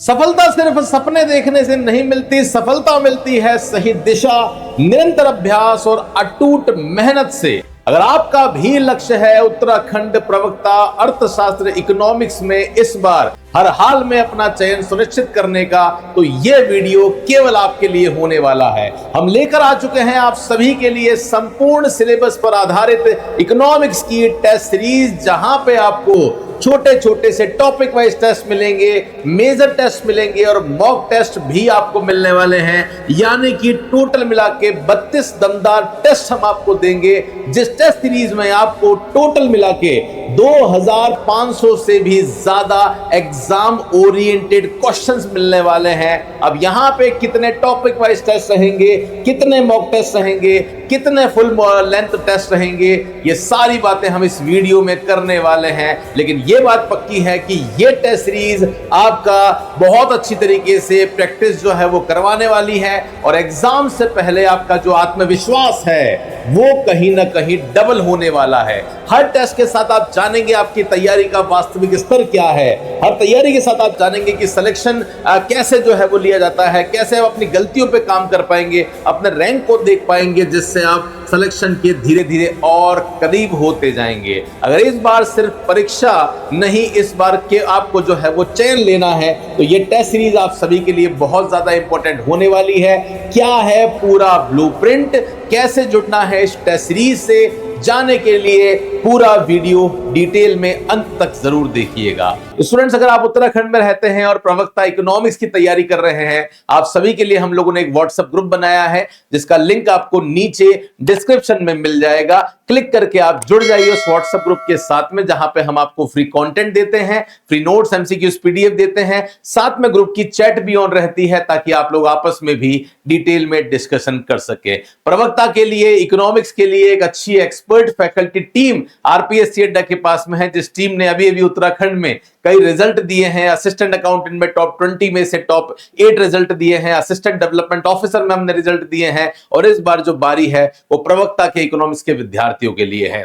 सफलता सिर्फ सपने देखने से नहीं मिलती, सफलता मिलती है सही दिशा, निरंतर अभ्यास और अटूट मेहनत से। अगर आपका भी लक्ष्य है उत्तराखंड प्रवक्ता अर्थशास्त्र इकोनॉमिक्स में इस बार हर हाल में अपना चयन सुनिश्चित करने का, तो यह वीडियो केवल आपके लिए होने वाला है। हम लेकर आ चुके हैं आप सभी के लिए संपूर्ण सिलेबस पर आधारित इकोनॉमिक्स की टेस्ट सीरीज, जहां पे आपको छोटे छोटे से टॉपिक वाइज टेस्ट मिलेंगे, मेजर टेस्ट मिलेंगे और मॉक टेस्ट भी आपको मिलने वाले हैं। यानी कि टोटल मिला के 32 दमदार टेस्ट हम आपको देंगे, जिस टेस्ट सीरीज में आपको टोटल मिला के 2500 से भी ज्यादा एग्जाम ओरिएंटेड क्वेश्चंस मिलने वाले हैं। अब यहां पे कितने टॉपिक वाइज टेस्ट रहेंगे, कितने मॉक टेस्ट रहेंगे, कितने फुल लेंथ टेस्ट रहेंगे, ये सारी बातें हम इस वीडियो में करने वाले हैं। लेकिन ये बात पक्की है कि ये टेस्ट सीरीज आपका बहुत अच्छी तरीके से प्रैक्टिस जो है वो करवाने वाली है, और एग्जाम से पहले आपका जो आत्मविश्वास है वो कहीं ना कहीं डबल होने वाला है। हर टेस्ट के साथ आप जानेंगे आपकी तैयारी का वास्तविक स्तर क्या है। हर तैयारी के साथ आप जानेंगे कि सिलेक्शन कैसे जो है वो लिया जाता है, कैसे आप अपनी गलतियों पे काम कर पाएंगे, अपने रैंक को देख पाएंगे, जिससे आप सिलेक्शन के धीरे धीरे और करीब होते जाएंगे। अगर इस बार सिर्फ परीक्षा नहीं, इस बार के आपको जो है वो चयन लेना है, तो ये टेस्ट सीरीज आप सभी के लिए बहुत ज्यादा इंपॉर्टेंट होने वाली है। क्या है पूरा ब्लूप्रिंट, कैसे जुड़ना है इस टेस्ट सीरीज से, जाने के लिए पूरा वीडियो डिटेल में अंत तक जरूर देखिएगा। स्टूडेंट्स, अगर आप उत्तराखंड में रहते हैं और प्रवक्ता इकोनॉमिक्स की तैयारी कर रहे हैं, आप सभी के लिए हम लोगों ने एक व्हाट्सएप ग्रुप बनाया है, जिसका लिंक आपको नीचे डिस्क्रिप्शन में मिल जाएगा। क्लिक करके आप जुड़ जाइए उस व्हाट्सएप ग्रुप के साथ में, जहां पे हम आपको फ्री कंटेंट देते हैं, फ्री नोट्स, एमसीक्यूज, पीडीएफ देते हैं। साथ में ग्रुप की चैट भी ऑन रहती है, ताकि आप लोग आपस में भी डिटेल में डिस्कशन कर सके। प्रवक्ता के लिए, इकोनॉमिक्स के लिए एक अच्छी एक्सपर्ट फैकल्टी टीम आरपीएससी अड्डा के पास में है, जिस टीम ने अभी अभी उत्तराखंड में कई रिजल्ट दिए हैं। असिस्टेंट अकाउंटेंट में टॉप 20 में से टॉप 8 रिजल्ट दिए हैं, असिस्टेंट डेवलपमेंट ऑफिसर में हमने रिजल्ट दिए हैं, और इस बार जो बारी है वो प्रवक्ता के इकोनॉमिक्स के विद्यार्थियों के लिए है।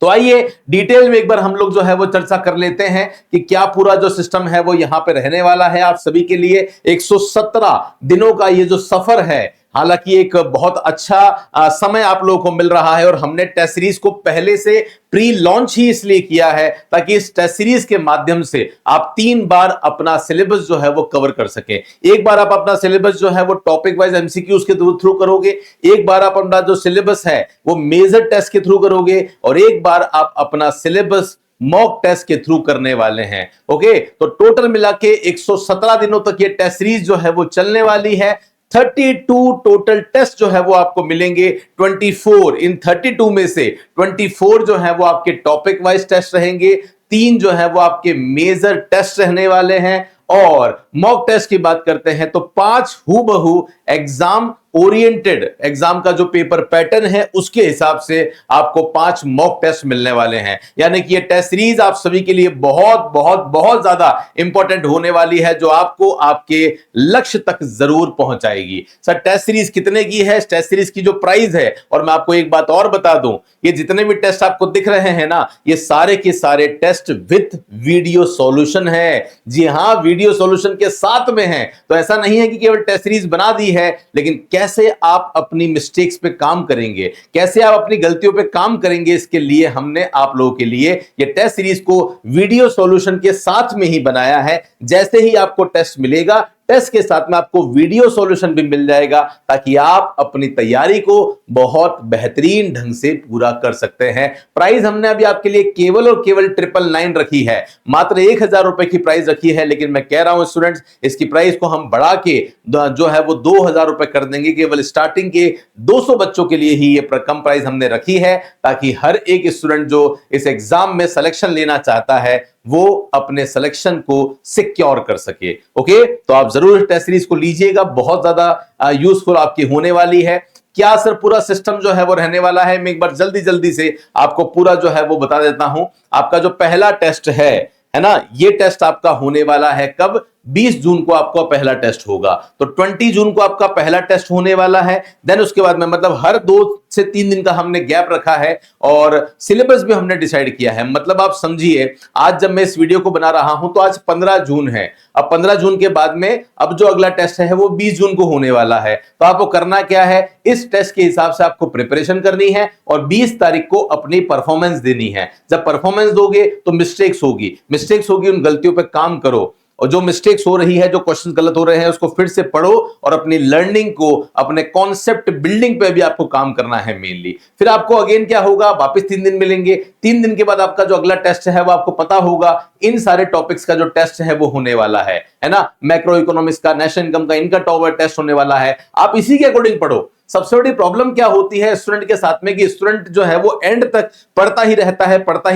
तो आइए डिटेल में एक बार हम लोग जो है वो चर्चा कर लेते हैं कि क्या पूरा जो सिस्टम है वो यहां पे रहने वाला है आप सभी के लिए। 117 दिनों का ये जो सफर है, हालांकि एक बहुत अच्छा समय आप लोगों को मिल रहा है, और हमने टेस्ट सीरीज को पहले से प्री लॉन्च ही इसलिए किया है ताकि इस टेस्ट सीरीज के माध्यम से आप 3 बार अपना सिलेबस जो है वो कवर कर सके। एक बार आप अपना सिलेबस जो है वो टॉपिक वाइज एमसीक्यूज के थ्रू करोगे, एक बार आप अपना जो सिलेबस है वो मेजर टेस्ट के थ्रू करोगे, और एक बार आप अपना सिलेबस मॉक टेस्ट के थ्रू करने वाले हैं। ओके, तो टोटल मिला के 117 दिनों तक ये टेस्ट सीरीज जो है वो चलने वाली है। 32 टोटल टेस्ट जो है वो आपको मिलेंगे। 24 इन 32 में से 24 जो है वो आपके टॉपिक वाइज टेस्ट रहेंगे, 3 जो है वो आपके मेजर टेस्ट रहने वाले हैं, और मॉक टेस्ट की बात करते हैं तो 5 हूबहू एग्जाम ओरिएंटेड, एग्जाम का जो पेपर पैटर्न है उसके हिसाब से आपको 5 मॉक टेस्ट मिलने वाले हैं। यानी कि ये टेस्ट सीरीज आप सभी के लिए बहुत बहुत बहुत ज्यादा इंपॉर्टेंट होने वाली है, जो आपको आपके लक्ष्य तक जरूर पहुंचाएगी। सर, टेस्ट सीरीज कितने की है? टेस्ट सीरीज की जो प्राइस है, और मैं आपको एक बात और बता दूं, ये जितने भी टेस्ट आपको दिख रहे हैं ना, ये सारे के सारे टेस्ट विथ वीडियो सॉल्यूशन है। जी हां, वीडियो सॉल्यूशन के साथ में है। तो ऐसा नहीं है कि केवल टेस्ट सीरीज बना दी है, लेकिन कैसे आप अपनी मिस्टेक्स पे काम करेंगे, कैसे आप अपनी गलतियों पे काम करेंगे, इसके लिए हमने आप लोगों के लिए ये टेस्ट सीरीज को वीडियो सॉल्यूशन के साथ में ही बनाया है। जैसे ही आपको टेस्ट मिलेगा, टेस्ट के साथ में आपको वीडियो सॉल्यूशन भी मिल जाएगा, ताकि आप अपनी तैयारी को बहुत बेहतरीन ढंग से पूरा कर सकते हैं। प्राइस हमने अभी आपके लिए केवल और केवल 999 रखी है, मात्र 1000 रुपए की प्राइस रखी है। लेकिन मैं कह रहा हूं स्टूडेंट्स, इसकी प्राइस को हम बढ़ा के जो है वो 2000 रुपए कर देंगे। केवल स्टार्टिंग के 200 बच्चों के लिए ही ये कम प्राइस हमने रखी है, ताकि हर एक स्टूडेंट जो इस एग्जाम में सिलेक्शन लेना चाहता है वो अपने सिलेक्शन को सिक्योर कर सके। ओके, तो आप जरूर टेस्ट सीरीज को लीजिएगा, बहुत ज्यादा यूजफुल आपकी होने वाली है। क्या सर पूरा सिस्टम जो है वो रहने वाला है? मैं एक बार जल्दी जल्दी से आपको पूरा जो है वो बता देता हूं। आपका जो पहला टेस्ट है ना, ये टेस्ट आपका होने वाला है कब? 20 जून को आपका पहला टेस्ट होगा। तो 20 जून को आपका पहला टेस्ट होने वाला है। देन उसके बाद में मतलब हर 2 से 3 दिन का हमने गैप रखा है और सिलेबस भी हमने डिसाइड किया है। मतलब आप समझिए, आज जब मैं इस वीडियो को बना रहा हूं तो आज 15 जून है। अब 15 जून के बाद में अब जो अगला टेस्ट है वो 20 जून को होने वाला है। तो आपको करना क्या है, इस टेस्ट के हिसाब से आपको प्रिपरेशन करनी है और 20 तारीख को अपनी परफॉर्मेंस देनी है। जब परफॉर्मेंस दोगे तो मिस्टेक्स होगी, उन गलतियों पे काम करो और जो मिस्टेक्स हो रही है, जो क्वेश्चन गलत हो रहे हैं, उसको फिर से पढ़ो और अपनी लर्निंग को, अपने कॉन्सेप्ट बिल्डिंग पे भी आपको काम करना है मेनली। फिर आपको अगेन क्या होगा, वापस 3 दिन मिलेंगे। 3 दिन के बाद आपका जो अगला टेस्ट है वो आपको पता होगा, इन सारे टॉपिक्स का जो टेस्ट है वो होने वाला है ना। मैक्रो इकोनॉमिक्स का, नेशनल इनकम का, इनका टॉपर टेस्ट होने वाला है। आप इसी के अकॉर्डिंग पढ़ो। सबसे बड़ी प्रॉब्लम क्या होती है स्टूडेंट के साथ में कि स्टूडेंट जो है वो एंड तक पढ़ता ही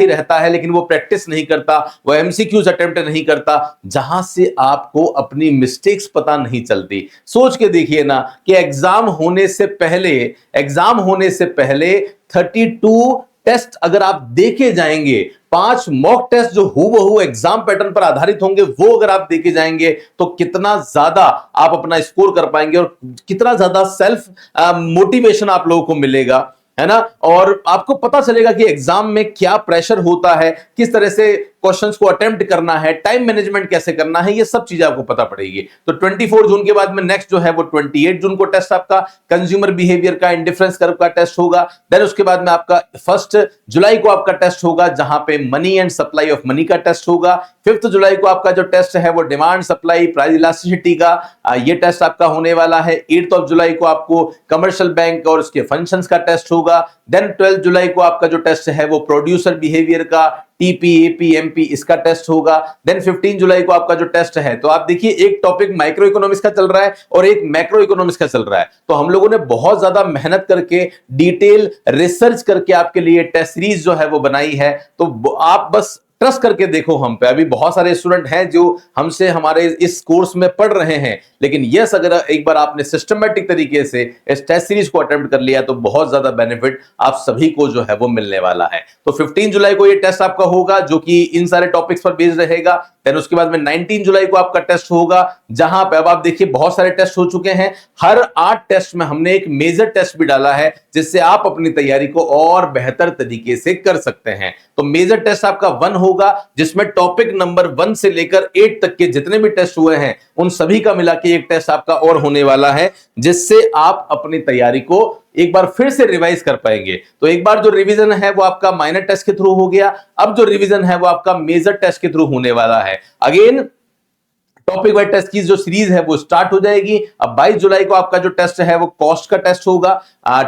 रहता है, लेकिन वो प्रैक्टिस नहीं करता, वो एमसीक्यूज अटेम्प्ट नहीं करता, जहां से आपको अपनी मिस्टेक्स पता नहीं चलती। सोच के देखिए ना कि एग्जाम होने से पहले 32 टेस्ट अगर आप देखे जाएंगे, 5 मॉक टेस्ट जो हूबहू एग्जाम पैटर्न पर आधारित होंगे, वो अगर आप देखे जाएंगे तो कितना ज्यादा आप अपना स्कोर कर पाएंगे और कितना ज्यादा सेल्फ मोटिवेशन आप लोगों को मिलेगा, है ना। और आपको पता चलेगा कि एग्जाम में क्या प्रेशर होता है, किस तरह से क्वेश्चंस को अटेम्प्ट करना है, टाइम मैनेजमेंट कैसे करना है, ये सब चीजें आपको पता पड़ेगी। तो 24 जून के बाद में नेक्स्ट जो है वो 28 जून को टेस्ट आपका कंज्यूमर बिहेवियर का, इंडिफरेंस कर्व का टेस्ट होगा। देन उसके बाद में आपका 1 जुलाई को आपका टेस्ट होगा, जहां पे money and supply of money का टेस्ट होगा। 5 जुलाई को आपका जो टेस्ट है वो डिमांड सप्लाई प्राइस इलास्टिसिटी का ये टेस्ट आपका होने वाला है। 8 जुलाई को आपको कमर्शियल बैंक और उसके फंक्शंस का टेस्ट होगा। देन 12 जुलाई को आपका जो टेस्ट है वो प्रोड्यूसर बिहेवियर का, टीपी, एपी, एमपी, इसका टेस्ट होगा। देन 15 जुलाई को आपका जो टेस्ट है, तो आप देखिए एक टॉपिक माइक्रो इकोनॉमिक्स का चल रहा है और एक मैक्रो इकोनॉमिक्स का चल रहा है। तो हम लोगों ने बहुत ज्यादा मेहनत करके, डिटेल रिसर्च करके आपके लिए टेस्ट सीरीज जो है वो बनाई है। तो आप बस ट्रस्ट करके देखो हम पे। अभी बहुत सारे स्टूडेंट हैं जो हमसे हमारे इस कोर्स में पढ़ रहे हैं, लेकिन यस अगर एक बार आपने सिस्टमेटिक तरीके से इस टेस्ट सीरीज को अटेम्प्ट कर लिया तो बहुत ज्यादा बेनिफिट आप सभी को जो है वो मिलने वाला है। तो 15 जुलाई को ये टेस्ट आपका होगा जो कि इन सारे टॉपिक्स पर बेस्ड रहेगा। देन उसके बाद में 19 जुलाई को आपका टेस्ट होगा, जहां पे अब आप देखिए बहुत सारे टेस्ट हो चुके हैं। हर 8 टेस्ट में हमने एक मेजर टेस्ट भी डाला है, जिससे आप अपनी तैयारी को और बेहतर तरीके से कर सकते हैं। तो मेजर टेस्ट आपका 1 होगा, जिसमें टॉपिक नंबर 1 से लेकर 8 तक के जितने भी टेस्ट हुए हैं उन सभी का मिला के एक टेस्ट आपका और होने वाला है, जिससे आप अपनी तैयारी को एक बार फिर से रिवाइज कर पाएंगे। तो एक बार जो रिवीजन है वो आपका माइनर टेस्ट के थ्रू हो गया, अब जो रिवीजन है वो आपका मेजर टेस्ट के थ्रू होने वाला है। अगेन टॉपिक वाइज टेस्ट की जो सीरीज है वो स्टार्ट हो जाएगी। अब 22 जुलाई को आपका जो टेस्ट है वो कॉस्ट का टेस्ट होगा।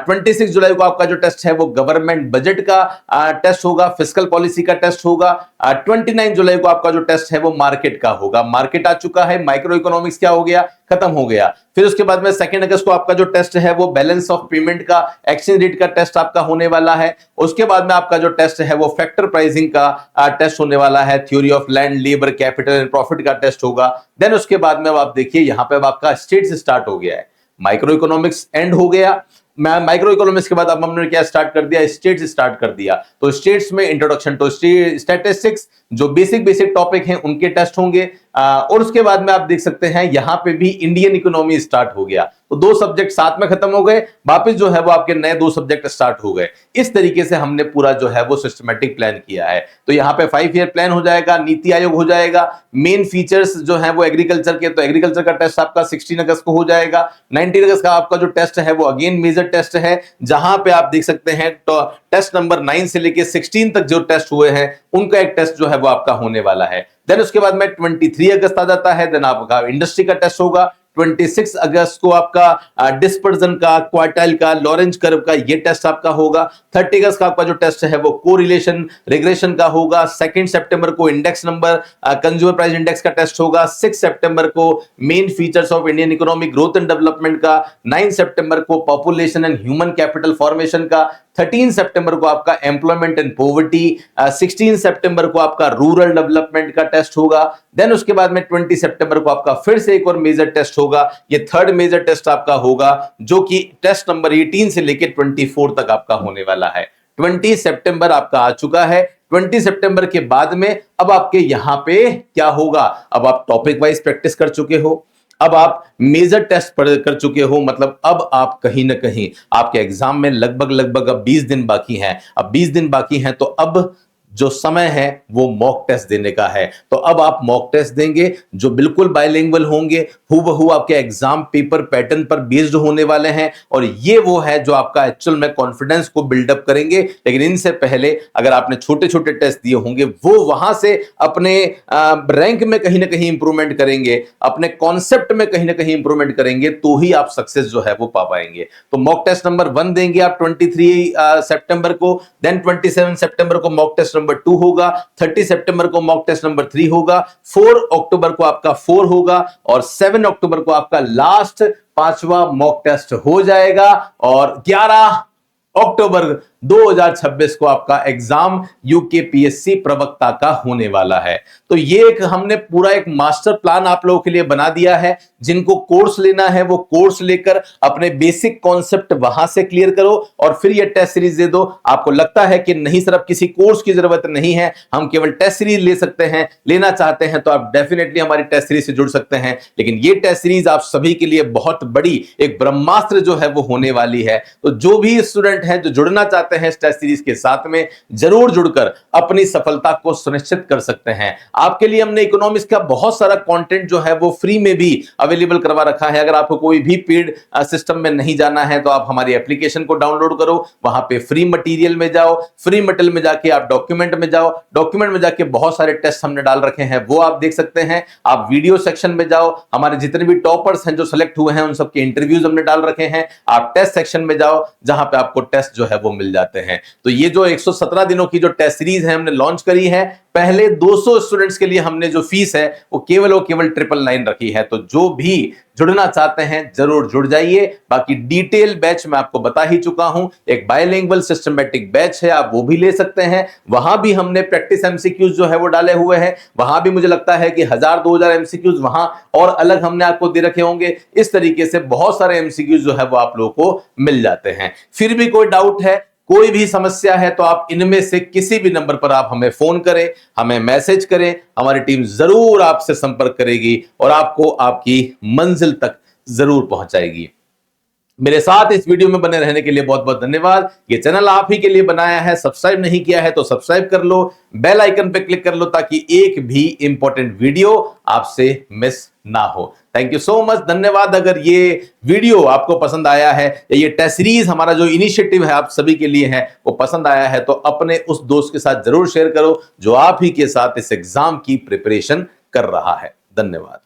26 जुलाई को आपका जो टेस्ट है वो गवर्नमेंट बजट का टेस्ट होगा, फिस्कल पॉलिसी का टेस्ट होगा। 29 जुलाई को आपका जो टेस्ट है वो मार्केट का होगा। मार्केट आ चुका है, माइक्रो इकोनॉमिक्स क्या हो गया, खत्म हो गया। फिर उसके बाद में 2 अगस्त को आपका जो टेस्ट है वो बैलेंस ऑफ पेमेंट का, एक्सचेंज रेट का टेस्ट आपका होने वाला है। उसके बाद में आपका जो टेस्ट है वो फैक्टर प्राइसिंग का टेस्ट होने वाला है। Theory of land, labour, capital and profit का टेस्ट होगा। देन उसके बाद में आप देखिए यहां पे आपका स्टेट्स स्टार्ट हो गया है, माइक्रो इकोनॉमिक्स एंड हो गया। माइक्रो इकोनॉमिक्स के बाद अब हमने क्या स्टार्ट कर दिया, स्टेट्स स्टार्ट कर दिया। तो स्टेट्स में इंट्रोडक्शन टू स्टैटिस्टिक्स, जो बेसिक टॉपिक हैं उनके टेस्ट होंगे। और उसके बाद में आप देख सकते हैं यहां पे भी इंडियन इकोनॉमी स्टार्ट हो गया। तो 2 सब्जेक्ट साथ में खत्म हो गए, वापस जो है वो आपके नए 2 सब्जेक्ट स्टार्ट हो गए। इस तरीके से हमने पूरा जो है वो सिस्टमैटिक प्लान किया है। तो यहाँ पे 5 ईयर प्लान हो जाएगा, नीति आयोग हो जाएगा। मेन फीचर्स जो है वो एग्रीकल्चर के, तो एग्रीकल्चर का टेस्ट आपका 16 अगस्त को हो जाएगा। 19 अगस्त का आपका जो टेस्ट है वो अगेन मेजर टेस्ट है, जहां पे आप देख सकते हैं तो टेस्ट नंबर 9 से लेके 16 तक जो टेस्ट हुए हैं उनका एक टेस्ट जो है वो आपका होने वाला है। देन उसके बाद में 23 अगस्त आ जाता है, देन आपका इंडस्ट्री का टेस्ट होगा। 26 अगस्त को आपका डिस्पर्जन का, क्वार्टाइल का, लॉरेंज कर्व का ये टेस्ट आपका होगा। 30 अगस्त का आपका जो टेस्ट है वो कोरिलेशन रिग्रेशन का होगा। 2 सितंबर को index number, consumer price index का टेस्ट होगा। 6 सितंबर को main features of Indian economy growth and development का। 9 सितंबर को population and human capital formation का। 13 सितंबर को आपका एम्प्लॉयमेंट एंड पॉवर्टी। 16 सितंबर को आपका रूरल डेवलपमेंट का टेस्ट होगा। देन उसके बाद में 20 सितंबर को आपका फिर से एक और मेजर टेस्ट होगा। ये 3rd मेजर टेस्ट आपका होगा, जो कि टेस्ट नंबर 18 से लेकर 24 तक आपका होने वाला है। 20 सितंबर आपका आ चुका है। 20 सितंबर के बाद में अब आपके यहां पे क्या होगा, अब आप टॉपिक वाइज प्रैक्टिस कर चुके हो, अब आप मेजर टेस्ट कर चुके हो, मतलब अब आप कहीं ना कहीं आपके एग्जाम में लगभग अब 20 दिन बाकी हैं। अब 20 दिन बाकी हैं तो अब जो समय है वो मॉक टेस्ट देने का है। तो अब आप मॉक टेस्ट देंगे जो बिल्कुल बायलिंगुअल होंगे, हूबहू आपके एग्जाम पेपर पैटर्न पर बेस्ड होने वाले हैं, और ये वो है जो आपका एक्चुअल में कॉन्फिडेंस को बिल्डअप करेंगे। लेकिन इनसे पहले अगर आपने छोटे छोटे टेस्ट दिए होंगे वो वहां से अपने रैंक में कहीं ना कहीं इंप्रूवमेंट करेंगे, अपने कॉन्सेप्ट में कहीं ना कहीं इंप्रूवमेंट करेंगे, तो ही आप सक्सेस जो है वो पा पाएंगे। तो मॉक टेस्ट नंबर 1 देंगे आप 23 सितंबर को, देन 27 सितंबर को मॉक टेस्ट नंबर 2 होगा, 30 सितंबर को मॉक टेस्ट नंबर 3 होगा, 4 अक्टूबर को आपका 4 होगा, और 7 अक्टूबर को आपका लास्ट 5वां मॉक टेस्ट हो जाएगा, और 11 अक्टूबर 2026 को आपका एग्जाम यूकेपीएससी प्रवक्ता का होने वाला है। तो ये एक हमने पूरा एक मास्टर प्लान आप लोगों के लिए बना दिया है। जिनको कोर्स लेना है वो कोर्स लेकर अपने बेसिक कॉन्सेप्ट वहां से क्लियर करो और फिर ये टेस्ट सीरीज दे दो। आपको लगता है कि नहीं सर अब किसी कोर्स की जरूरत नहीं है, हम केवल टेस्ट सीरीज ले सकते हैं, लेना चाहते हैं तो आप डेफिनेटली हमारी टेस्ट सीरीज से जुड़ सकते हैं। लेकिन ये टेस्ट सीरीज आप सभी के लिए बहुत बड़ी एक ब्रह्मास्त्र जो है वो होने वाली है। तो जो भी स्टूडेंट है जो जुड़ना चाहते हैं इस टेस्ट सीरीज के साथ में, जरूर जुड़कर अपनी सफलता को सुनिश्चित कर सकते हैं। आपके लिए हमने इकोनॉमिक्स का बहुत सारा कंटेंट जो है वो फ्री में भी अवेलेबल करवा रखा है। अगर आपको कोई भी पेड सिस्टम में नहीं जाना है तो आप हमारी एप्लीकेशन को डाउनलोड करो, वहां पे फ्री मटेरियल में जाओ, फ्री मटेरियल में जाके आप डॉक्यूमेंट में जाओ, डॉक्यूमेंट में जाके बहुत सारे टेस्ट हमने डाल रखे हैं वो आप देख सकते हैं। आप वीडियो सेक्शन में जाओ, हमारे जितने भी टॉपर्स हैं जो सिलेक्ट हुए हैं उन सबके इंटरव्यूज हमने डाल रखे हैं। आप टेस्ट सेक्शन में जाओ जहां पे आपको टेस्ट जो है वो मिल जाते हैं। तो ये जो 117 दिनों की जो टेस्ट सीरीज है हमने लॉन्च करी है, पहले 200 स्टूडेंट्स के लिए हमने जो फीस है वो केवल 999 रखी है। तो जो भी जुड़ना चाहते हैं जरूर जुड़ जाइए। बाकी डिटेल बैच मैं आपको बता ही चुका हूं, एक बायलिंगुअल सिस्टमैटिक बैच है, आप वो भी ले सकते हैं। वहां भी हमने प्रैक्टिस एमसीक्यूज जो है वो डाले हुए हैं, वहां भी मुझे लगता है कि 1000-2000 एमसीक्यूज वहां और अलग हमने आपको दे रखे होंगे। इस तरीके से बहुत सारे एमसीक्यूज जो है वो आप लोगों को मिल जाते हैं। फिर भी कोई डाउट है, कोई भी समस्या है तो आप इनमें से किसी भी नंबर पर आप हमें फोन करें, हमें मैसेज करें, हमारी टीम जरूर आपसे संपर्क करेगी और आपको आपकी मंजिल तक जरूर पहुंचाएगी। मेरे साथ इस वीडियो में बने रहने के लिए बहुत बहुत धन्यवाद। ये चैनल आप ही के लिए बनाया है, सब्सक्राइब नहीं किया है तो सब्सक्राइब कर लो, बेल आइकन पे क्लिक कर लो ताकि एक भी इंपॉर्टेंट वीडियो आपसे मिस ना हो। थैंक यू सो मच, धन्यवाद। अगर ये वीडियो आपको पसंद आया है या ये टेस्ट सीरीज हमारा जो इनिशिएटिव है आप सभी के लिए है वो पसंद आया है तो अपने उस दोस्त के साथ जरूर शेयर करो जो आप ही के साथ इस एग्जाम की प्रिपरेशन कर रहा है। धन्यवाद।